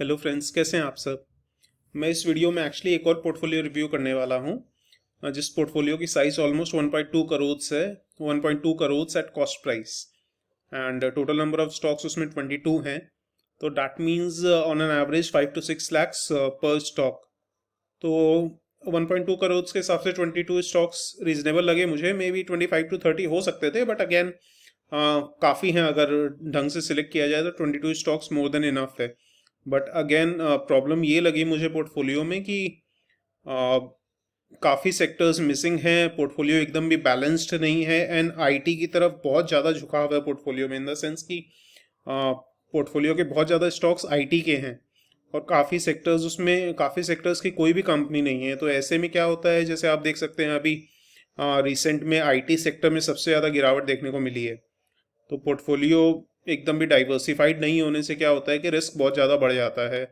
Hello friends, कैसे हैं आप सब। मैं इस वीडियो में एक्चुअली एक और पोर्टफोलियो रिव्यू करने वाला हूं, जिस पोर्टफोलियो की साइज ऑलमोस्ट 1.2 करोड़ है। 1.2 crore at cost price and total number of stocks उसमें 22 हैं। तो that means on an average 5 to 6 lakhs पर स्टॉक। तो 1.2 करोड़ के हिसाब से 22 स्टॉक्स रीजनेबल लगे मुझे। मे बी 25 to 30 हो सकते थे, बट अगेन काफ़ी हैं। अगर ढंग से सिलेक्ट किया जाए तो 22 स्टॉक्स मोर देन इनफ है। बट अगेन प्रॉब्लम ये लगी मुझे पोर्टफोलियो में कि काफ़ी सेक्टर्स मिसिंग हैं। पोर्टफोलियो एकदम भी बैलेंस्ड नहीं है एंड आईटी की तरफ बहुत ज़्यादा झुकाव है पोर्टफोलियो में, इन द सेंस कि पोर्टफोलियो के बहुत ज़्यादा स्टॉक्स आईटी के हैं और काफ़ी सेक्टर्स की कोई भी कंपनी नहीं है। तो ऐसे में क्या होता है, जैसे आप देख सकते हैं अभी रिसेंट में आईटी सेक्टर में सबसे ज़्यादा गिरावट देखने को मिली है। तो पोर्टफोलियो एकदम भी डाइवर्सिफाइड नहीं होने से क्या होता है कि रिस्क बहुत ज़्यादा बढ़ जाता है।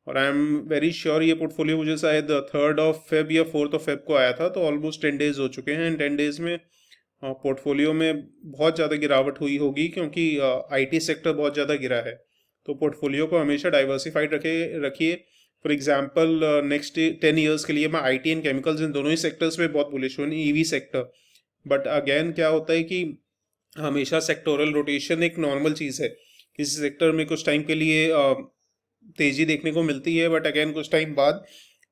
और आई एम वेरी श्योर ये पोर्टफोलियो मुझे शायद 3rd of Feb या 4th of Feb को आया था, तो ऑलमोस्ट 10 डेज हो चुके हैं एंड 10 डेज में पोर्टफोलियो में बहुत ज़्यादा गिरावट हुई होगी, क्योंकि आईटी सेक्टर बहुत ज़्यादा गिरा है। तो पोर्टफोलियो को हमेशा डाइवर्सिफाइड रखिए। फॉर एग्जांपल नेक्स्ट 10 ईयर्स के लिए मैं आईटी एंड केमिकल्स इन दोनों ही सेक्टर्स में बहुत बुलिश हूँ, ईवी सेक्टर। बट अगेन क्या होता है कि हमेशा सेक्टोरल रोटेशन एक नॉर्मल चीज़ है। किसी सेक्टर में कुछ टाइम के लिए तेजी देखने को मिलती है, बट अगेन कुछ टाइम बाद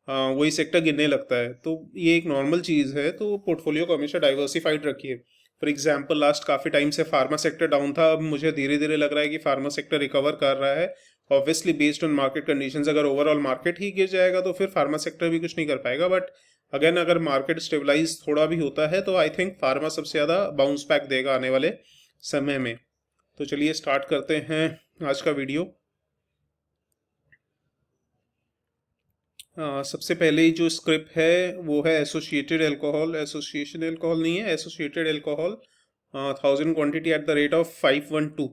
वही सेक्टर गिरने लगता है। तो ये एक नॉर्मल चीज़ है। तो पोर्टफोलियो को हमेशा डाइवर्सिफाइड रखिए। फॉर एग्जांपल लास्ट काफ़ी टाइम से फार्मा सेक्टर डाउन था, अब मुझे धीरे धीरे लग रहा है कि फार्मा सेक्टर रिकवर कर रहा है। Obviously based on market conditions, अगर ओवरऑल मार्केट ही गिर जाएगा तो फिर फार्मा सेक्टर भी कुछ नहीं कर पाएगा। बट अगेन अगर मार्केट स्टेबलाइज थोड़ा भी होता है तो आई थिंक फार्मा सबसे ज़्यादा बाउंस बैक देगा आने वाले समय में। तो चलिए स्टार्ट करते हैं आज का वीडियो। सबसे पहले ही जो स्क्रिप्ट है वो है एसोसिएटेड एल्कोहल, एसोसिएशन एल्कोहल नहीं है, associated alcohol 1000 quantity at the rate of 512।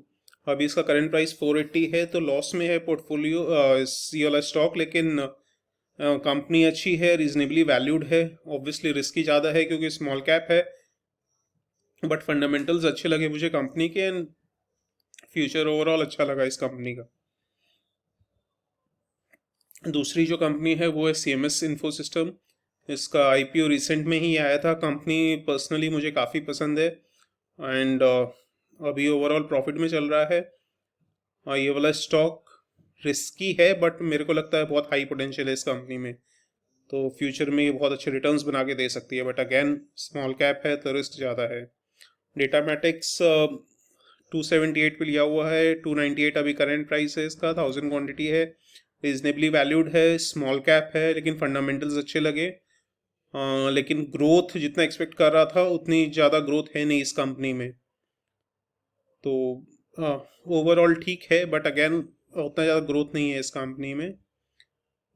अभी इसका करंट प्राइस 480 है, तो लॉस में है पोर्टफोलियो ये वाला स्टॉक। लेकिन कंपनी अच्छी है, रीजनेबली वैल्यूड है। ऑब्वियसली रिस्की ज़्यादा है क्योंकि स्मॉल कैप है, बट फंडामेंटल्स अच्छे लगे मुझे कंपनी के एंड फ्यूचर ओवरऑल अच्छा लगा इस कंपनी का। दूसरी जो कंपनी है वो है CMS इन्फो सिस्टम। इसका IPO रिसेंट में ही आया था। कंपनी पर्सनली मुझे काफ़ी पसंद है एंड अभी ओवरऑल प्रॉफिट में चल रहा है। ये वाला स्टॉक रिस्की है, बट मेरे को लगता है बहुत हाई पोटेंशियल है इस कंपनी में। तो फ्यूचर में ये बहुत अच्छे रिटर्न्स बना के दे सकती है, बट अगेन स्मॉल कैप है तो रिस्क ज़्यादा है। डेटामेटिक्स 278 पे लिया हुआ है, 298 अभी करंट प्राइस है इसका, 1000 क्वांटिटी है, रीजनेबली वैल्यूड है, स्मॉल कैप है, लेकिन फंडामेंटल्स अच्छे लगे। लेकिन ग्रोथ जितना एक्सपेक्ट कर रहा था उतनी ज़्यादा ग्रोथ है नहीं इस कंपनी में। तो ओवरऑल ठीक है, बट अगेन उतना ज़्यादा ग्रोथ नहीं है इस कंपनी में।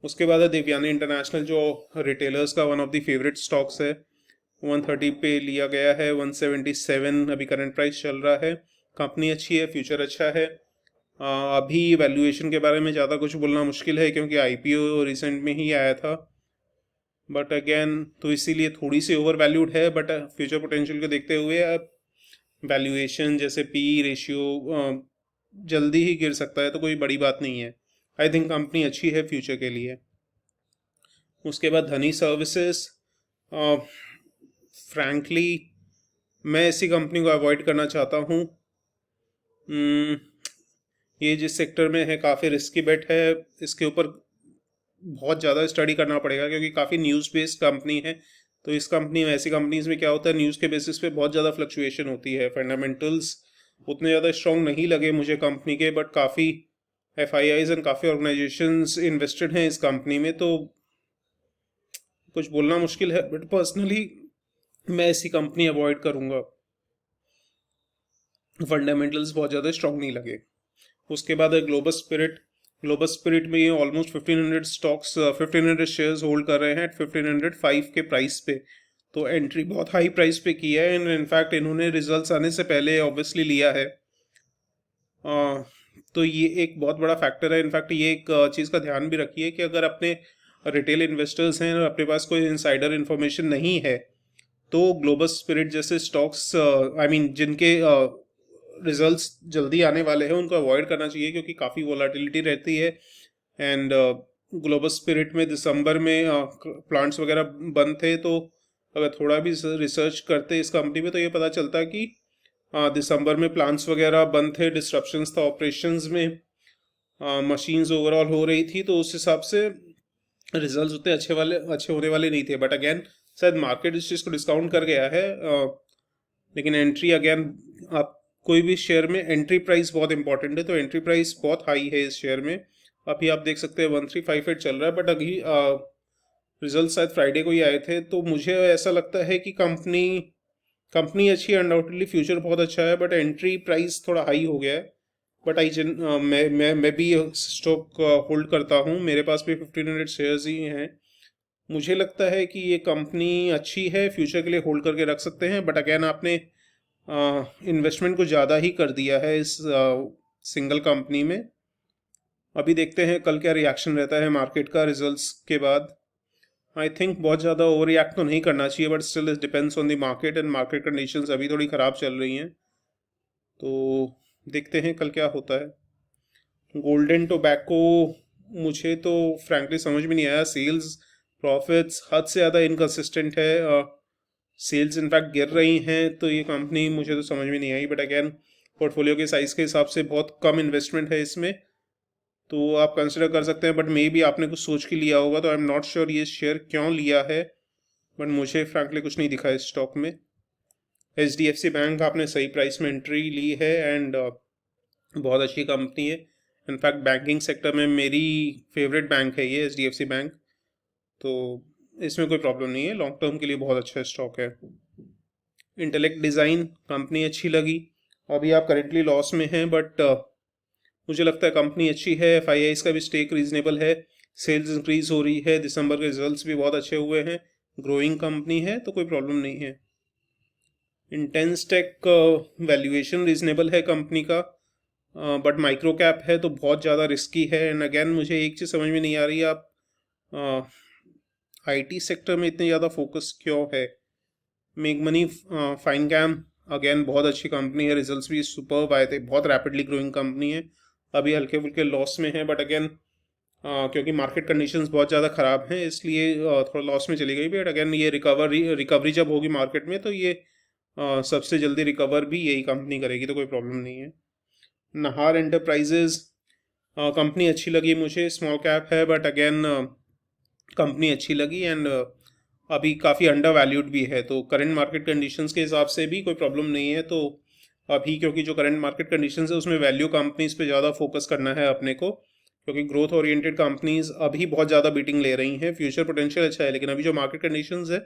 उसके बाद है देवयानी इंटरनेशनल, जो रिटेलर्स का one of the favourite stocks है। 130 पे लिया गया है, 177 अभी करंट प्राइस चल रहा है। कंपनी अच्छी है, फ्यूचर अच्छा है। अभी वैल्यूएशन के बारे में ज़्यादा कुछ बोलना मुश्किल है क्योंकि IPO रिसेंट में ही आया था। बट अगेन तो इसीलिए थोड़ी सी ओवर वैल्यूड है, बट फ्यूचर पोटेंशियल को देखते हुए वैल्यूएशन जैसे PE रेशियो जल्दी ही गिर सकता है, तो कोई बड़ी बात नहीं है। आई थिंक कंपनी अच्छी है फ्यूचर के लिए। उसके बाद धनी सर्विसेज, फ्रैंकली मैं ऐसी कंपनी को अवॉइड करना चाहता हूँ। ये जिस सेक्टर में है काफ़ी रिस्की बेट है। इसके ऊपर बहुत ज़्यादा स्टडी करना पड़ेगा क्योंकि काफ़ी न्यूज़ बेस्ड कंपनी है। तो इस कंपनी में, ऐसी कंपनीज में क्या होता है, न्यूज़ के बेसिस पे बहुत ज़्यादा फ्लक्चुएशन होती है। फंडामेंटल्स उतने ज़्यादा स्ट्रॉन्ग नहीं लगे मुझे कंपनी के, बट काफ़ी FIIs एंड काफ़ी ऑर्गेनाइजेशंस इन्वेस्टेड हैं इस कंपनी में, तो कुछ बोलना मुश्किल है। बट पर्सनली मैं ऐसी कंपनी अवॉइड करूँगा, फंडामेंटल्स बहुत ज़्यादा स्ट्रॉन्ग नहीं लगे। उसके बाद है ग्लोबल स्पिरिट। ग्लोबल स्पिरिट में ये ऑलमोस्ट 1500 स्टॉक्स, 1500 शेयर्स होल्ड कर रहे हैं एट 1505 के प्राइस पे। तो एंट्री बहुत हाई प्राइस पे की है एंड इनफैक्ट इन्होंने रिजल्ट्स आने से पहले ऑब्वियसली लिया है। तो ये एक बहुत बड़ा फैक्टर है। इनफैक्ट ये एक चीज़ का ध्यान भी रखिए कि अगर अपने रिटेल इन्वेस्टर्स हैं और अपने पास कोई इनसाइडर इन्फॉर्मेशन नहीं है, तो ग्लोबल स्पिरिट जैसे स्टॉक्स, आई मीन जिनके रिजल्ट्स जल्दी आने वाले हैं, उनको अवॉइड करना चाहिए क्योंकि काफ़ी वोलाटिलिटी रहती है एंड ग्लोबल स्पिरिट में दिसंबर में प्लांट्स वगैरह बंद थे, तो अगर थोड़ा भी रिसर्च करते इस कंपनी में तो ये पता चलता कि दिसंबर में प्लांट्स वगैरह बंद थे, डिस्ट्रप्शंस था ऑपरेशंस में, मशीन्स ओवरऑल हो रही थी, तो उस हिसाब से रिजल्ट्स उतने अच्छे होने वाले नहीं थे। बट अगेन शायद मार्केट इस चीज़ को डिस्काउंट कर गया है, लेकिन एंट्री अगेन, आप कोई भी शेयर में एंट्री प्राइस बहुत इंपॉर्टेंट है, तो एंट्री प्राइस बहुत हाई है इस शेयर में। अभी आप देख सकते हैं 1358 चल रहा है, बट अभी रिजल्ट शायद फ्राइडे को ही आए थे, तो मुझे ऐसा लगता है कि कंपनी अच्छी है, अनडाउटेडली फ्यूचर बहुत अच्छा है, बट एंट्री प्राइस थोड़ा हाई हो गया है। बट मैं भी स्टॉक होल्ड करता हूँ, मेरे पास भी 1500 शेयर्स ही हैं। मुझे लगता है कि ये कंपनी अच्छी है, फ्यूचर के लिए होल्ड करके रख सकते हैं, बट अगेन आपने इन्वेस्टमेंट को ज़्यादा ही कर दिया है इस सिंगल कंपनी में। अभी देखते हैं कल क्या रिएक्शन रहता है मार्केट का रिजल्ट्स के बाद। आई थिंक बहुत ज़्यादा ओवर रिएक्ट तो नहीं करना चाहिए, but still it depends on the market, and market conditions अभी थोड़ी ख़राब चल रही हैं, तो देखते हैं कल क्या होता है। गोल्डन टोबैको, मुझे तो फ्रैंकली समझ में नहीं आया, सेल्स प्रॉफिट्स हद से ज़्यादा इनकन्सिस्टेंट है, सेल्स इनफैक्ट गिर रही हैं, तो ये कंपनी मुझे तो समझ में नहीं आई। बट अगेन पोर्टफोलियो के साइज़ के हिसाब से बहुत कम इन्वेस्टमेंट है इसमें, तो आप कंसिडर कर सकते हैं, बट मे भी आपने कुछ सोच के लिया होगा, तो आई एम नॉट श्योर ये शेयर क्यों लिया है, बट मुझे फ्रैंकली कुछ नहीं दिखा इस स्टॉक में। HDFC बैंक आपने सही प्राइस में एंट्री ली है, एंड बहुत अच्छी कंपनी है। इनफैक्ट बैंकिंग सेक्टर में मेरी फेवरेट बैंक है ये HDFC बैंक, तो इसमें कोई प्रॉब्लम नहीं है, लॉन्ग टर्म के लिए बहुत अच्छा स्टॉक है। इंटेलेक्ट डिज़ाइन कंपनी अच्छी लगी, अभी आप करेंटली लॉस में हैं, बट मुझे लगता है कंपनी अच्छी है। FIIs का भी स्टेक रीजनेबल है, सेल्स इंक्रीज हो रही है, दिसंबर के रिजल्ट्स भी बहुत अच्छे हुए हैं, ग्रोइंग कंपनी है, तो कोई प्रॉब्लम नहीं है। इंटेंस टेक वैल्यूएशन रीजनेबल है कंपनी का, बट माइक्रो कैप है तो बहुत ज़्यादा रिस्की है। एंड अगेन मुझे एक चीज़ समझ में नहीं आ रही, आप IT सेक्टर में इतने ज़्यादा फोकस क्यों है। Make money fine cam again बहुत अच्छी कंपनी है, रिजल्ट्स भी सुपर्ब आए थे, बहुत रैपिडली ग्रोइंग कंपनी है, अभी हल्के फुल्के लॉस में है, बट अगेन क्योंकि मार्केट कंडीशंस बहुत ज़्यादा ख़राब हैं इसलिए थोड़ा लॉस में चली गई। बट अगेन ये रिकवरी जब होगी मार्केट में, तो ये सबसे जल्दी रिकवर भी यही कंपनी करेगी, तो कोई प्रॉब्लम नहीं है। नाहार एंटरप्राइजेज कंपनी अच्छी लगी मुझे, स्मॉल कैप है, बट अगेन कंपनी अच्छी लगी, एंड अभी काफ़ी अंडर वैल्यूड भी है, तो करंट मार्केट कंडीशंस के हिसाब से भी कोई प्रॉब्लम नहीं है। तो अभी क्योंकि जो करंट मार्केट कंडीशंस है उसमें वैल्यू कंपनीज पे ज़्यादा फोकस करना है अपने को, क्योंकि ग्रोथ ओरिएंटेड कंपनीज अभी बहुत ज़्यादा बीटिंग ले रही हैं, फ्यूचर पोटेंशियल अच्छा है, लेकिन अभी जो मार्केट कंडीशंस है,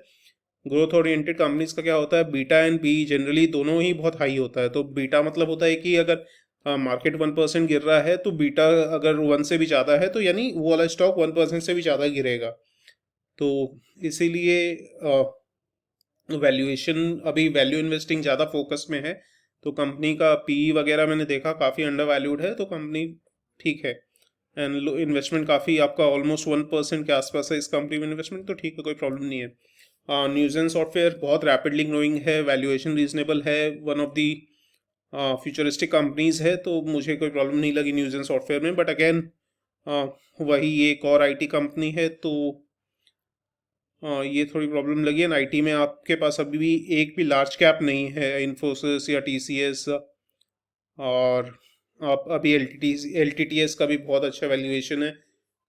ग्रोथ ओरिएंटेड कंपनीज का क्या होता है, बीटा एंड बी जनरली दोनों ही बहुत हाई होता है। तो बीटा मतलब होता है कि अगर मार्केट 1% गिर रहा है तो बीटा अगर 1 से भी ज़्यादा है, तो यानी वो वाला स्टॉक 1% से भी ज़्यादा गिरेगा। तो इसीलिए वैल्यूएशन, अभी वैल्यू इन्वेस्टिंग ज़्यादा फोकस में है, तो कंपनी का PE वगैरह मैंने देखा काफ़ी अंडर वैल्यूड है, तो कंपनी ठीक है, एंड इन्वेस्टमेंट काफ़ी आपका ऑलमोस्ट 1% के आसपास है इस कंपनी में इन्वेस्टमेंट, तो ठीक है, कोई प्रॉब्लम नहीं है। न्यूज़ एंड सॉफ्टवेयर बहुत रैपिडली ग्रोइंग है, वैल्यूएशन रीजनेबल है, one of the futuristic companies है, तो मुझे कोई प्रॉब्लम नहीं लगी न्यूज़ एंड सॉफ्टवेयर में। बट अगेन वही एक और IT कंपनी है, तो ये थोड़ी प्रॉब्लम लगी है। IT में आपके पास अभी भी एक भी लार्ज कैप नहीं है, इन्फोसिस या TCS, और आप अभी LTTS का भी बहुत अच्छा वैल्यूएशन है,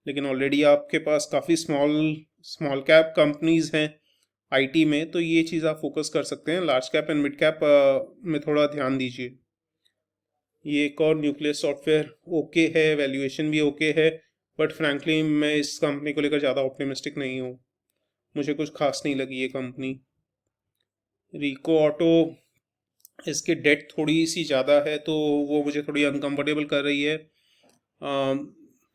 लेकिन ऑलरेडी आपके पास काफ़ी स्मॉल कैप कंपनीज हैं IT में, तो ये चीज़ आप फोकस कर सकते हैं। Large cap and mid cap में थोड़ा ध्यान दीजिए। ये एक और न्यूक्लियस सॉफ्टवेयर ओके है, वैल्यूएशन भी ओके है, बट फ्रैंकली मैं इस कंपनी को लेकर ज़्यादा ऑप्टिमिस्टिक नहीं हूँ, मुझे कुछ खास नहीं लगी ये कंपनी। रिको ऑटो, इसकी डेट थोड़ी सी ज़्यादा है, तो वो मुझे थोड़ी अनकंफर्टेबल कर रही है,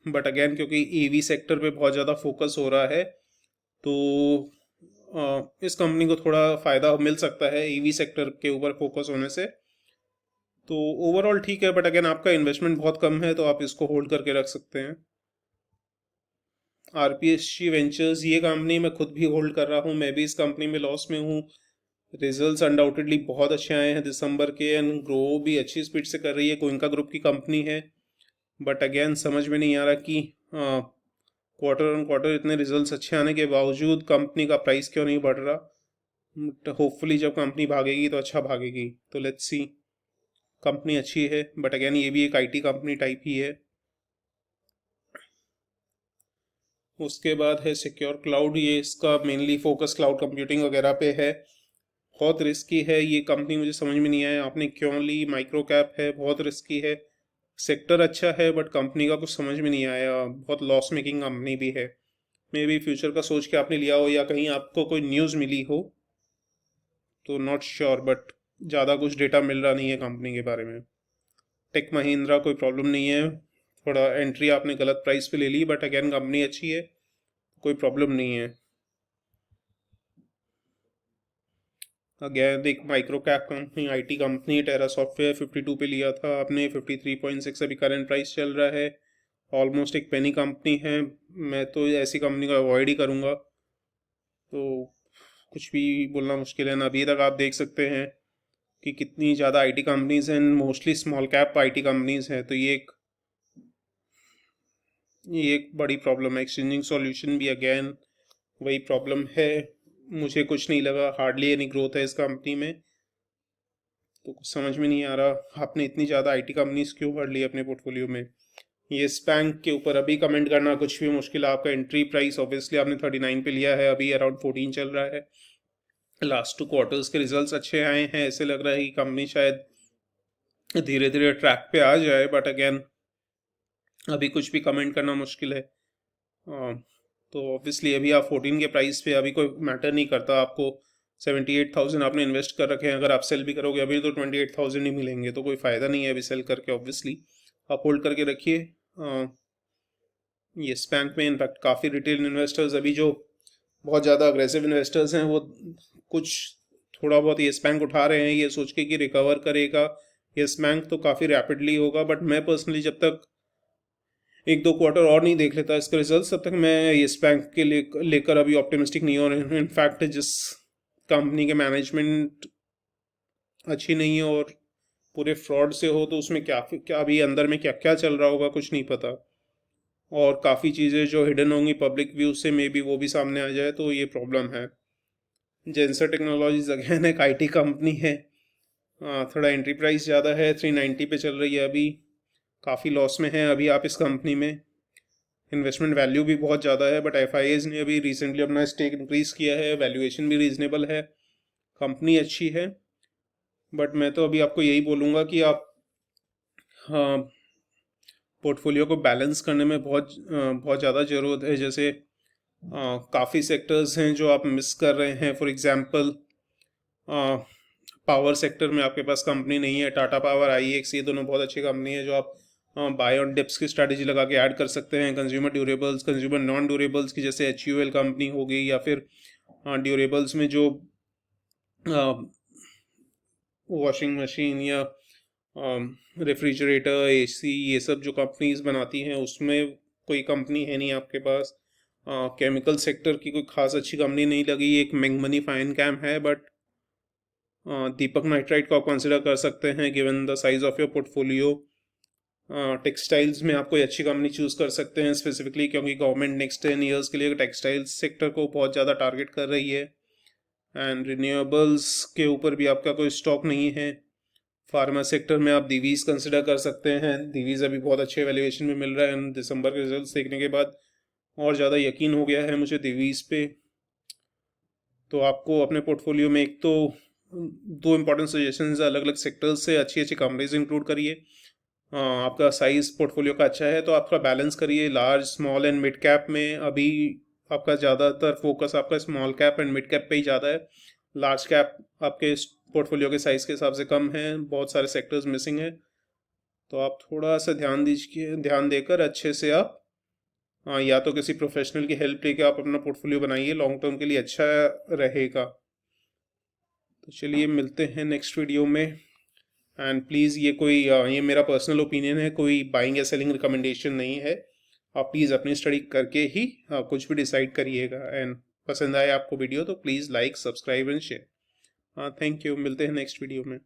बट अगेन क्योंकि EV सेक्टर पे बहुत ज़्यादा फोकस हो रहा है, तो इस कंपनी को थोड़ा फ़ायदा मिल सकता है EV सेक्टर के ऊपर फोकस होने से। तो ओवरऑल ठीक है, बट अगेन आपका इन्वेस्टमेंट बहुत कम है, तो आप इसको होल्ड करके रख सकते हैं। RPSG वेंचर्स, ये कंपनी मैं खुद भी होल्ड कर रहा हूँ, मैं भी इस कंपनी में लॉस में हूँ। रिजल्ट्स अनडाउटेडली बहुत अच्छे आए हैं दिसंबर के, एंड ग्रो भी अच्छी स्पीड से कर रही है, कोइंका ग्रुप की कंपनी है, बट अगेन समझ में नहीं आ रहा कि क्वार्टर ऑन क्वार्टर इतने रिजल्ट्स अच्छे आने के बावजूद कंपनी का प्राइस क्यों नहीं बढ़ रहा। होपफुली जब कंपनी भागेगी तो अच्छा भागेगी, तो लेट्स सी। कंपनी अच्छी है बट अगेन ये भी एक आईटी कंपनी टाइप ही है। उसके बाद है सिक्योर क्लाउड, ये इसका मेनली फोकस क्लाउड कंप्यूटिंग वगैरह पे है। बहुत रिस्की है ये कंपनी, मुझे समझ में नहीं आया आपने क्यों ली। माइक्रो कैप है, बहुत रिस्की है। सेक्टर अच्छा है बट कंपनी का कुछ समझ में नहीं आया, बहुत लॉस मेकिंग कंपनी भी है। मे बी फ्यूचर का सोच के आपने लिया हो या कहीं आपको कोई न्यूज़ मिली हो, तो नॉट श्योर, बट ज़्यादा कुछ डेटा मिल रहा नहीं है कंपनी के बारे में। टेक महिंद्रा कोई प्रॉब्लम नहीं है, थोड़ा एंट्री आपने गलत प्राइस पे ले ली, बट अगेन कंपनी अच्छी है, कोई प्रॉब्लम नहीं है। अगेन एक micro cap company, IT company, Tera software 52 पे लिया था आपने, 53.6 अभी करंट प्राइस चल रहा है। ऑलमोस्ट एक पेनी कंपनी है, मैं तो ऐसी कंपनी को अवॉइड ही करूँगा। तो कुछ भी बोलना मुश्किल है ना। अभी तक आप देख सकते हैं कि कितनी ज़्यादा आईटी कंपनीज हैं, mostly small cap IT companies हैं, तो ये एक बड़ी प्रॉब्लम है। एक्सचेंजिंग सॉल्यूशन भी अगेन वही प्रॉब्लम है, मुझे कुछ नहीं लगा, हार्डली एनी ग्रोथ है इस कंपनी में। तो कुछ समझ में नहीं आ रहा आपने इतनी ज़्यादा आईटी कंपनीज क्यों भर ली अपने पोर्टफोलियो में। ये बैंक के ऊपर अभी कमेंट करना कुछ भी मुश्किल है। आपका एंट्री प्राइस ऑब्वियसली आपने 39 पे लिया है, अभी अराउंड 14 चल रहा है। लास्ट 2 क्वार्टर्स के रिजल्ट्स अच्छे आए हैं, ऐसे लग रहा है कि कंपनी शायद धीरे धीरे ट्रैक पे आ जाए, बट अगेन अभी कुछ भी कमेंट करना मुश्किल है। तो ऑब्वियसली अभी आप 14 के प्राइस पे, अभी कोई मैटर नहीं करता। आपको 78,000 आपने इन्वेस्ट कर रखे हैं, अगर आप सेल भी करोगे अभी तो 28,000 ही मिलेंगे, तो कोई फ़ायदा नहीं है अभी सेल करके। ऑब्वियसली आप होल्ड करके रखिए। येस बैंक में इनफैक्ट काफ़ी रिटेल इन्वेस्टर्स अभी जो बहुत ज़्यादा अग्रेसिव इन्वेस्टर्स हैं, वो कुछ थोड़ा बहुत येस बैंक उठा रहे हैं ये सोच के कि रिकवर करेगा येस बैंक, तो काफ़ी रैपिडली होगा। बट मैं पर्सनली जब तक 1-2 क्वार्टर और नहीं देख लेता इसका रिजल्ट, तब तक मैं येस बैंक के लेकर अभी ऑप्टिमिस्टिक नहीं हो रहे हैं। इनफैक्ट जिस कंपनी के मैनेजमेंट अच्छी नहीं है और पूरे फ्रॉड से हो, तो उसमें क्या क्या अभी अंदर में क्या क्या चल रहा होगा कुछ नहीं पता। और काफ़ी चीज़ें जो हिडन होंगी पब्लिक व्यू से, मे बी वो भी सामने आ जाए, तो ये प्रॉब्लम है। जेंसर टेक्नोलॉजीज अगेन एक आईटी कंपनी है, थोड़ा एंट्री प्राइस ज़्यादा है, 390 पे चल रही है अभी, काफ़ी लॉस में है अभी आप इस कंपनी में। इन्वेस्टमेंट वैल्यू भी बहुत ज़्यादा है, बट एफआईएज ने अभी रिसेंटली अपना स्टेक इंक्रीज़ किया है, वैल्यूएशन भी रीजनेबल है, कंपनी अच्छी है। बट मैं तो अभी आपको यही बोलूँगा कि आप पोर्टफोलियो को बैलेंस करने में बहुत ज़्यादा ज़रूरत है। जैसे काफ़ी सेक्टर्स हैं जो आप मिस कर रहे हैं। फॉर एग्जांपल पावर सेक्टर में आपके पास कंपनी नहीं है, टाटा पावर, आईएक्स, ये दोनों बहुत अच्छी कंपनी है जो आप बाय ऑन डिप्स की स्ट्रैटेजी लगा के ऐड कर सकते हैं। Consumer durables, consumer non durables की जैसे HUL कंपनी हो गई, या फिर ड्यूरेबल्स में जो वॉशिंग मशीन या रेफ्रिजरेटर, एसी, ये सब जो कंपनीज बनाती हैं, उसमें कोई कंपनी है नहीं आपके पास। केमिकल सेक्टर की कोई खास अच्छी कंपनी नहीं लगी, एक मेंगमनी फाइन कैम है, बट दीपक नाइट्राइट को आप कंसिडर कर सकते हैं given the size of your portfolio. Textiles में आप कोई अच्छी कंपनी चूज़ कर सकते हैं स्पेसिफिकली, क्योंकि गवर्नमेंट नेक्स्ट 10 ईयर्स के लिए टेक्सटाइल्स सेक्टर को बहुत ज़्यादा टारगेट कर रही है। एंड रिन्यूएबल्स के ऊपर भी आपका कोई स्टॉक नहीं है। फार्मा सेक्टर में आप दिवीज कंसिडर कर सकते हैं, दिवीज अभी बहुत अच्छे वैल्यूएशन में मिल रहा है। दिसंबर के रिजल्ट्स देखने के बाद और ज़्यादा यकीन हो गया है मुझे दिवीज पे। तो आपको अपने पोर्टफोलियो में एक तो 2 इंपॉर्टेंट सजेशंस अलग अलग सेक्टर्स से अच्छी अच्छी कंपनीज इंक्लूड करिए। आपका साइज पोर्टफोलियो का अच्छा है तो आपका बैलेंस करिए large, small and mid cap में। अभी आपका ज़्यादातर फोकस आपका small cap and mid cap पे ही ज़्यादा है। लार्ज कैप आपके पोर्टफोलियो के साइज़ के हिसाब से कम है, बहुत सारे सेक्टर्स मिसिंग हैं। तो आप थोड़ा सा ध्यान दीजिए, ध्यान देकर अच्छे से आप या तो किसी प्रोफेशनल की हेल्प लेके आप अपना पोर्टफोलियो बनाइए, लॉन्ग टर्म के लिए अच्छा रहेगा। तो चलिए मिलते हैं नेक्स्ट वीडियो में। एंड प्लीज़ ये मेरा पर्सनल ओपिनियन है, कोई बाइंग या सेलिंग रिकमेंडेशन नहीं है। आप प्लीज़ अपनी स्टडी करके ही कुछ भी डिसाइड करिएगा। एंड पसंद आए आपको वीडियो तो please like, subscribe and share. हाँ, थैंक यू, मिलते हैं नेक्स्ट वीडियो में।